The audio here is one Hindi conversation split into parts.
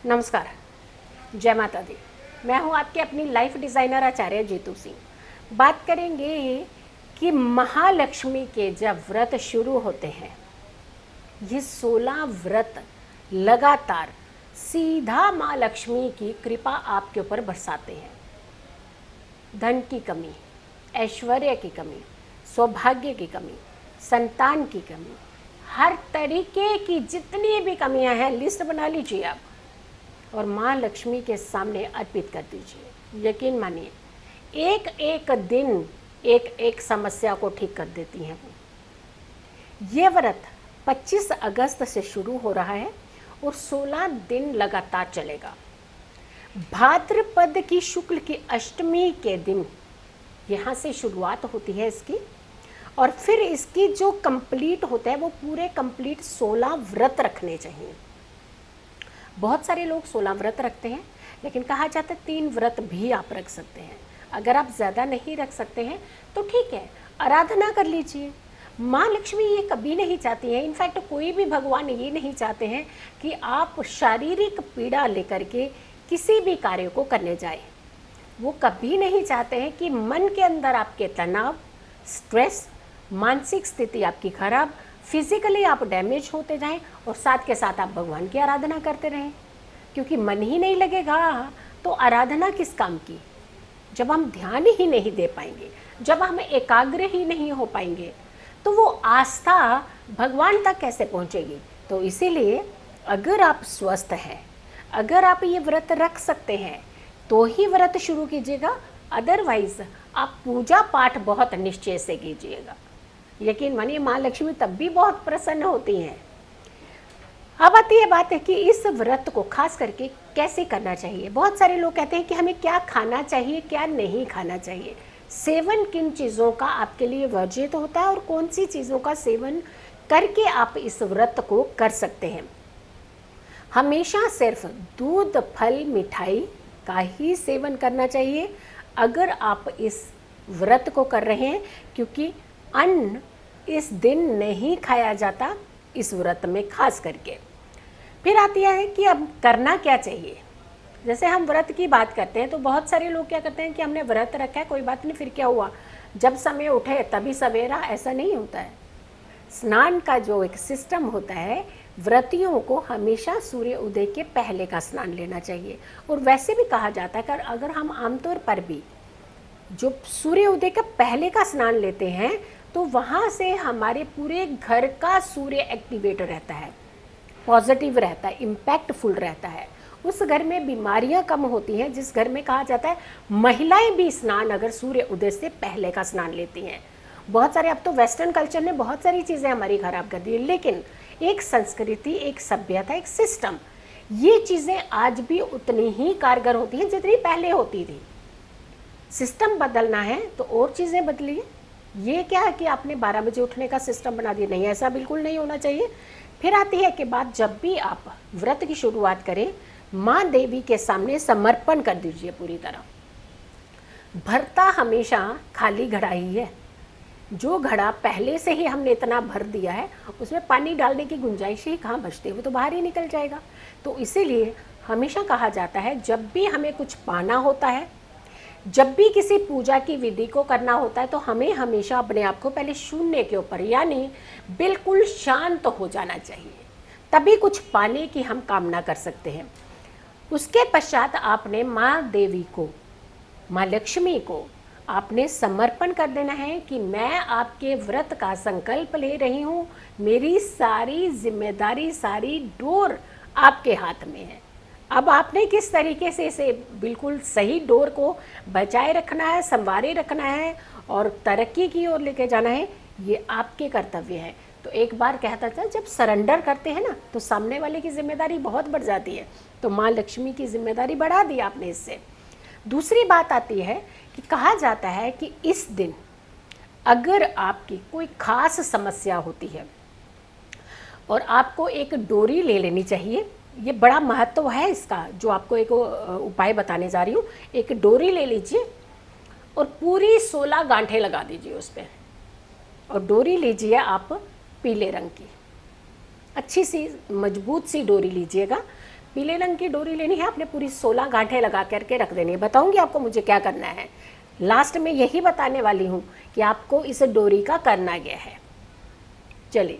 नमस्कार, जय माता दी। मैं हूँ आपके अपनी लाइफ डिज़ाइनर आचार्य जीतू सिंह। बात करेंगे कि महालक्ष्मी के जब व्रत शुरू होते हैं, ये 16 व्रत लगातार सीधा माँ लक्ष्मी की कृपा आपके ऊपर बरसाते हैं। धन की कमी, ऐश्वर्य की कमी, सौभाग्य की कमी, संतान की कमी, हर तरीके की जितनी भी कमियां हैं लिस्ट बना लीजिए आप और माँ लक्ष्मी के सामने अर्पित कर दीजिए। यकीन मानिए, एक एक दिन एक एक समस्या को ठीक कर देती हैं वो। ये व्रत 25 अगस्त से शुरू हो रहा है और 16 दिन लगातार चलेगा। भाद्रपद की शुक्ल की अष्टमी के दिन यहाँ से शुरुआत होती है इसकी, और फिर इसकी जो कंप्लीट होता है वो पूरे कंप्लीट 16 व्रत रखने चाहिए। बहुत सारे लोग 16 व्रत रखते हैं, लेकिन कहा जाता है 3 व्रत भी आप रख सकते हैं। अगर आप ज़्यादा नहीं रख सकते हैं तो ठीक है, आराधना कर लीजिए। माँ लक्ष्मी ये कभी नहीं चाहती है, इनफैक्ट कोई भी भगवान ये नहीं चाहते हैं कि आप शारीरिक पीड़ा लेकर के किसी भी कार्य को करने जाए। वो कभी नहीं चाहते हैं कि मन के अंदर आपके तनाव, स्ट्रेस, मानसिक स्थिति आपकी खराब, फिजिकली आप डैमेज होते जाएं और साथ के साथ आप भगवान की आराधना करते रहें। क्योंकि मन ही नहीं लगेगा तो आराधना किस काम की। जब हम ध्यान ही नहीं दे पाएंगे, जब हम एकाग्र ही नहीं हो पाएंगे, तो वो आस्था भगवान तक कैसे पहुंचेगी। तो इसीलिए अगर आप स्वस्थ हैं, अगर आप ये व्रत रख सकते हैं तो ही व्रत शुरू कीजिएगा, अदरवाइज आप पूजा पाठ बहुत निश्चय से कीजिएगा। यकीन मानिए, माँ लक्ष्मी तब भी बहुत प्रसन्न होती हैं। अब आती है बात है कि इस व्रत को खास करके कैसे करना चाहिए। बहुत सारे लोग कहते हैं कि हमें क्या खाना चाहिए, क्या नहीं खाना चाहिए, सेवन किन चीज़ों का आपके लिए वर्जित होता है और कौन सी चीज़ों का सेवन करके आप इस व्रत को कर सकते हैं। हमेशा सिर्फ दूध, फल, मिठाई का ही सेवन करना चाहिए अगर आप इस व्रत को कर रहे हैं, क्योंकि अन्न इस दिन नहीं खाया जाता इस व्रत में खास करके। फिर आती है कि अब करना क्या चाहिए। जैसे हम व्रत की बात करते हैं तो बहुत सारे लोग क्या करते हैं कि हमने व्रत रखा है, कोई बात नहीं, फिर क्या हुआ, जब समय उठे तभी सवेरा, ऐसा नहीं होता है। स्नान का जो एक सिस्टम होता है, व्रतियों को हमेशा सूर्य उदय के पहले का स्नान लेना चाहिए। और वैसे भी कहा जाता है कि अगर हम आमतौर पर भी जो सूर्य उदय का पहले का स्नान लेते हैं तो वहाँ से हमारे पूरे घर का सूर्य एक्टिवेट रहता है, पॉजिटिव रहता है, इम्पैक्टफुल रहता है। उस घर में बीमारियां कम होती हैं। जिस घर में कहा जाता है महिलाएं भी स्नान अगर सूर्य उदय से पहले का स्नान लेती हैं। बहुत सारे, अब तो वेस्टर्न कल्चर ने बहुत सारी चीज़ें हमारी खराब कर दी, लेकिन एक संस्कृति, एक सभ्यता, एक सिस्टम, ये चीज़ें आज भी उतनी ही कारगर होती हैं जितनी पहले होती थी। सिस्टम बदलना है तो और चीज़ें बदलिए। ये क्या है कि आपने 12 बजे उठने का सिस्टम बना दिया, नहीं, ऐसा बिल्कुल नहीं होना चाहिए। फिर आती है कि बात, जब भी आप व्रत की शुरुआत करें, माँ देवी के सामने समर्पण कर दीजिए पूरी तरह। भरता हमेशा खाली घड़ा ही है। जो घड़ा पहले से ही हमने इतना भर दिया है उसमें पानी डालने की गुंजाइश ही कहाँ बचती है, वो तो बाहर ही निकल जाएगा। तो इसीलिए हमेशा कहा जाता है जब भी हमें कुछ पाना होता है, जब भी किसी पूजा की विधि को करना होता है, तो हमें हमेशा अपने आप को पहले शून्य के ऊपर यानी बिल्कुल शांत हो जाना चाहिए, तभी कुछ पाने की हम कामना कर सकते हैं। उसके पश्चात आपने माँ देवी को, माँ लक्ष्मी को आपने समर्पण कर देना है कि मैं आपके व्रत का संकल्प ले रही हूँ, मेरी सारी जिम्मेदारी, सारी डोर आपके हाथ में है। अब आपने किस तरीके से इसे बिल्कुल सही डोर को बचाए रखना है, संवारे रखना है और तरक्की की ओर लेके जाना है, ये आपके कर्तव्य है। तो एक बार कहता था, जब सरेंडर करते हैं ना तो सामने वाले की जिम्मेदारी बहुत बढ़ जाती है। तो माँ लक्ष्मी की जिम्मेदारी बढ़ा दी आपने इससे। दूसरी बात आती है कि कहा जाता है कि इस दिन अगर आपकी कोई खास समस्या होती है और आपको एक डोरी ले लेनी चाहिए। ये बड़ा महत्व है इसका, जो आपको एक उपाय बताने जा रही हूँ। एक डोरी ले लीजिए और पूरी 16 गांठें लगा दीजिए उस पर, और डोरी लीजिए आप पीले रंग की, अच्छी सी मजबूत सी डोरी लीजिएगा। पीले रंग की डोरी लेनी है, आपने पूरी 16 गांठें लगा करके रख देनी है। बताऊंगी आपको मुझे क्या करना है, लास्ट में यही बताने वाली हूँ कि आपको इस डोरी का करना क्या है। चलिए,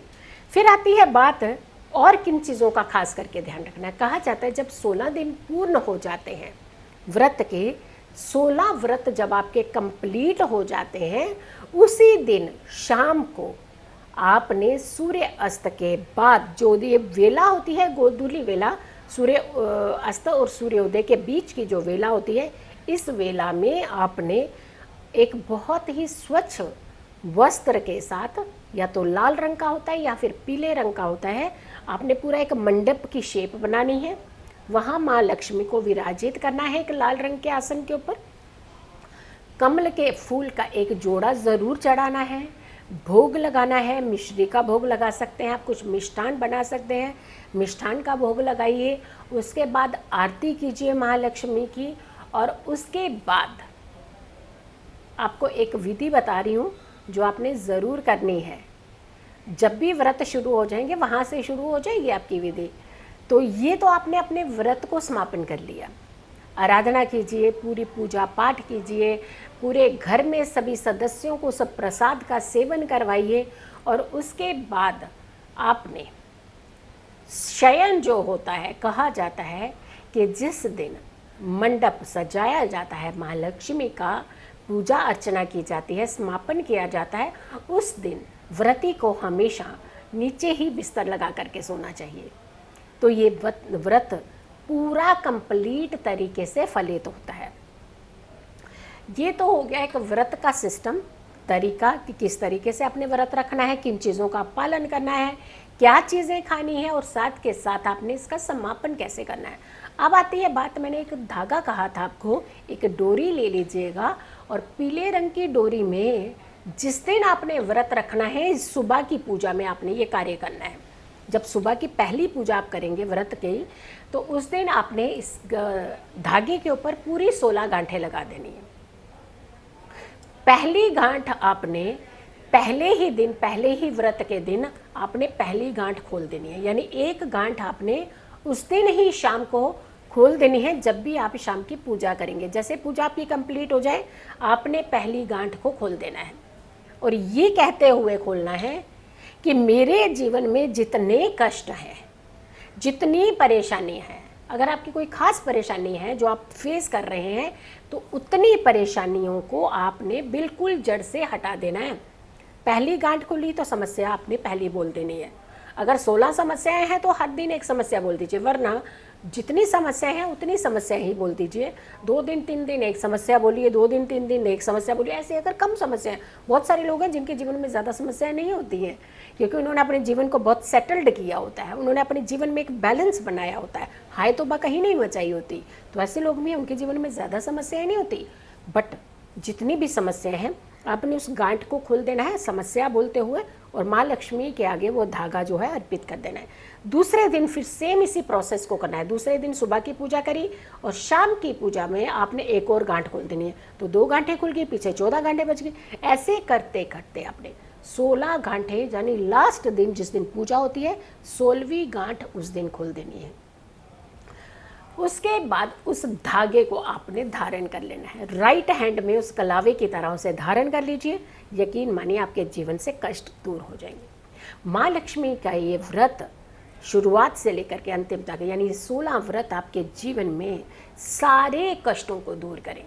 फिर आती है बात और किन चीज़ों का खास करके ध्यान रखना है। कहा जाता है जब 16 दिन पूर्ण हो जाते हैं व्रत के, 16 व्रत जब आपके कंप्लीट हो जाते हैं, उसी दिन शाम को आपने सूर्य अस्त के बाद जो ये वेला होती है, गोधूली वेला, सूर्य अस्त और सूर्योदय के बीच की जो वेला होती है, इस वेला में आपने एक बहुत ही स्वच्छ वस्त्र के साथ, या तो लाल रंग का होता है या फिर पीले रंग का होता है, आपने पूरा एक मंडप की शेप बनानी है। वहाँ माँ लक्ष्मी को विराजित करना है एक लाल रंग के आसन के ऊपर। कमल के फूल का एक जोड़ा ज़रूर चढ़ाना है, भोग लगाना है। मिश्री का भोग लगा सकते हैं आप, कुछ मिष्ठान बना सकते हैं, मिष्ठान का भोग लगाइए। उसके बाद आरती कीजिए महालक्ष्मी की, और उसके बाद आपको एक विधि बता रही हूँ जो आपने ज़रूर करनी है। जब भी व्रत शुरू हो जाएंगे वहाँ से शुरू हो जाएगी आपकी विधि। तो ये तो आपने अपने व्रत को समापन कर लिया, आराधना कीजिए, पूरी पूजा पाठ कीजिए, पूरे घर में सभी सदस्यों को सब प्रसाद का सेवन करवाइए। और उसके बाद आपने शयन जो होता है, कहा जाता है कि जिस दिन मंडप सजाया जाता है, माँ लक्ष्मी का पूजा अर्चना की जाती है, समापन किया जाता है, उस दिन व्रती को हमेशा नीचे ही बिस्तर लगा करके सोना चाहिए। तो ये व्रत पूरा कंप्लीट तरीके से फलित होता है। ये तो हो गया एक व्रत का सिस्टम, तरीका कि किस तरीके से आपने व्रत रखना है, किन चीज़ों का पालन करना है, क्या चीज़ें खानी है, और साथ के साथ आपने इसका समापन कैसे करना है। अब आती है बात, मैंने एक धागा कहा था आपको, एक डोरी ले लीजिएगा, और पीले रंग की डोरी में जिस दिन आपने व्रत रखना है, सुबह की पूजा में आपने ये कार्य करना है। जब सुबह की पहली पूजा आप करेंगे व्रत की, तो उस दिन आपने इस धागे के ऊपर पूरी 16 गांठें लगा देनी है। पहली गांठ आपने पहले ही दिन, पहले ही व्रत के दिन आपने पहली गांठ खोल देनी है, यानी एक गांठ आपने उस दिन ही शाम को खोल देनी है। जब भी आप शाम की पूजा करेंगे, जैसे पूजा आपकी कंप्लीट हो जाए, आपने पहली गांठ को खोल देना है, और ये कहते हुए खोलना है कि मेरे जीवन में जितने कष्ट हैं, जितनी परेशानी है, अगर आपकी कोई खास परेशानी है जो आप फेस कर रहे हैं, तो उतनी परेशानियों को आपने बिल्कुल जड़ से हटा देना है। पहली गांठ खुली तो समस्या आपने पहली बोल देनी है। अगर 16 समस्याएं हैं तो हर दिन एक समस्या बोल दीजिए, वरना जितनी समस्याएं हैं उतनी समस्याएं ही बोल दीजिए। 2 दिन 3 दिन एक समस्या बोलिए, 2 दिन 3 दिन एक समस्या बोलिए। ऐसे अगर कम समस्याएं, बहुत सारे लोग हैं जिनके जीवन में ज़्यादा समस्याएं नहीं होती हैं, क्योंकि उन्होंने अपने जीवन को बहुत सेटल्ड किया होता है, उन्होंने अपने जीवन में एक बैलेंस बनाया होता है, हाय तौबा कहीं नहीं मचाई होती। तो ऐसे लोग भी, उनके जीवन में ज़्यादा समस्याएं नहीं होती। बट जितनी भी समस्याएं हैं, आपने उस गांठ को खोल देना है समस्या बोलते हुए, और माँ लक्ष्मी के आगे वो धागा जो है अर्पित कर देना है। दूसरे दिन फिर सेम इसी प्रोसेस को करना है। दूसरे दिन सुबह की पूजा करी, और शाम की पूजा में आपने एक और गांठ खोल देनी है, तो 2 गांठें खुल गई, पीछे 14 गांठें बच गई। ऐसे करते करते आपने 16 गांठें, यानी लास्ट दिन जिस दिन पूजा होती है, 16वीं गांठ उस दिन खोल देनी है। उसके बाद उस धागे को आपने धारण कर लेना है, राइट हैंड में उस कलावे की तरह उसे धारण कर लीजिए। यकीन मानिए आपके जीवन से कष्ट दूर हो जाएंगे। माँ लक्ष्मी का ये व्रत शुरुआत से लेकर के अंतिम तक, यानी 16 व्रत आपके जीवन में सारे कष्टों को दूर करें।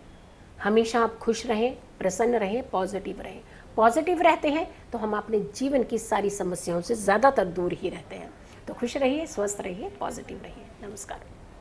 हमेशा आप खुश रहें, प्रसन्न रहें, पॉजिटिव रहें। पॉजिटिव रहते हैं तो हम अपने जीवन की सारी समस्याओं से ज़्यादातर दूर ही रहते हैं। तो खुश रहिए, स्वस्थ रहिए, पॉजिटिव रहिए। नमस्कार।